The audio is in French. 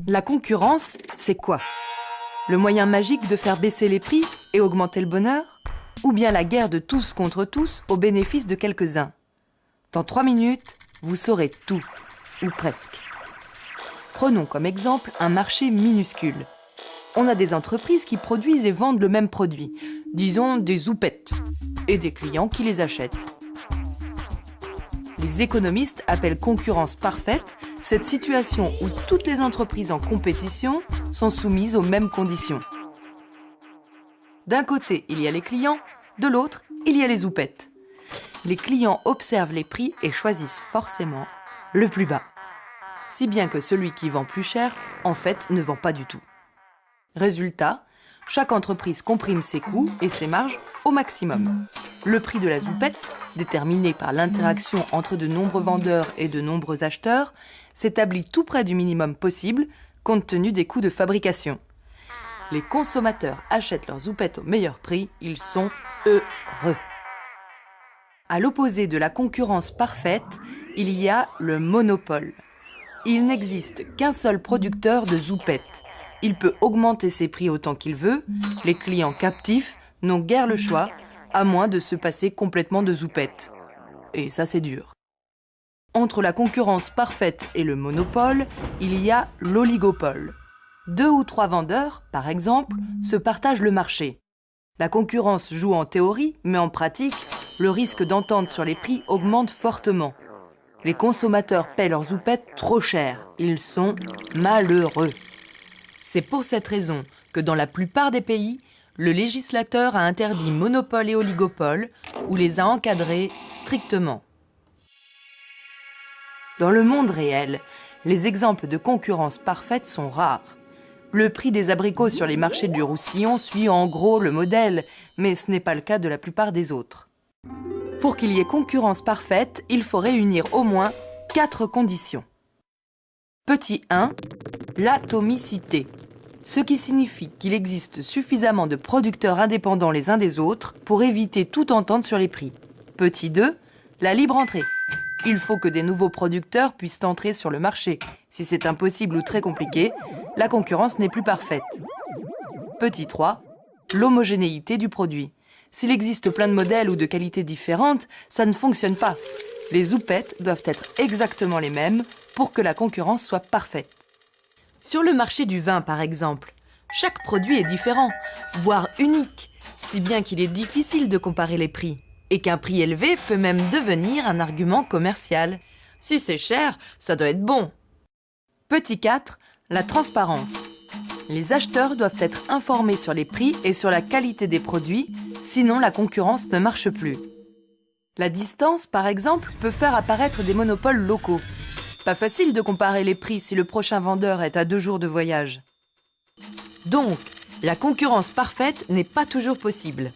La concurrence, c'est quoi? Le moyen magique de faire baisser les prix et augmenter le bonheur? Ou bien la guerre de tous contre tous au bénéfice de quelques-uns? Dans 3 minutes, vous saurez tout, ou presque. Prenons comme exemple un marché minuscule. On a des entreprises qui produisent et vendent le même produit, disons des zoupettes, et des clients qui les achètent. Les économistes appellent concurrence parfaite cette situation où toutes les entreprises en compétition sont soumises aux mêmes conditions. D'un côté, il y a les clients, de l'autre, il y a les zoupettes. Les clients observent les prix et choisissent forcément le plus bas. Si bien que celui qui vend plus cher, en fait, ne vend pas du tout. Résultat, chaque entreprise comprime ses coûts et ses marges au maximum. Le prix de la zoupette, déterminé par l'interaction entre de nombreux vendeurs et de nombreux acheteurs, s'établit tout près du minimum possible, compte tenu des coûts de fabrication. Les consommateurs achètent leurs zoupettes au meilleur prix, ils sont heureux. À l'opposé de la concurrence parfaite, il y a le monopole. Il n'existe qu'un seul producteur de zoupettes. Il peut augmenter ses prix autant qu'il veut. Les clients captifs n'ont guère le choix, à moins de se passer complètement de zoupettes. Et ça, c'est dur. Entre la concurrence parfaite et le monopole, il y a l'oligopole. 2 ou 3 vendeurs, par exemple, se partagent le marché. La concurrence joue en théorie, mais en pratique, le risque d'entente sur les prix augmente fortement. Les consommateurs paient leurs zoupettes trop cher. Ils sont malheureux. C'est pour cette raison que dans la plupart des pays, le législateur a interdit monopole et oligopole ou les a encadrés strictement. Dans le monde réel, les exemples de concurrence parfaite sont rares. Le prix des abricots sur les marchés du Roussillon suit en gros le modèle, mais ce n'est pas le cas de la plupart des autres. Pour qu'il y ait concurrence parfaite, il faut réunir au moins 4 conditions. Petit 1, l'atomicité, ce qui signifie qu'il existe suffisamment de producteurs indépendants les uns des autres pour éviter toute entente sur les prix. Petit 2, la libre entrée. Il faut que des nouveaux producteurs puissent entrer sur le marché. Si c'est impossible ou très compliqué, la concurrence n'est plus parfaite. Petit 3, l'homogénéité du produit. S'il existe plein de modèles ou de qualités différentes, ça ne fonctionne pas. Les zoupettes doivent être exactement les mêmes pour que la concurrence soit parfaite. Sur le marché du vin, par exemple, chaque produit est différent, voire unique, si bien qu'il est difficile de comparer les prix, et qu'un prix élevé peut même devenir un argument commercial. Si c'est cher, ça doit être bon. Petit 4, la transparence. Les acheteurs doivent être informés sur les prix et sur la qualité des produits, sinon la concurrence ne marche plus. La distance, par exemple, peut faire apparaître des monopoles locaux. Pas facile de comparer les prix si le prochain vendeur est à 2 jours de voyage. Donc, la concurrence parfaite n'est pas toujours possible.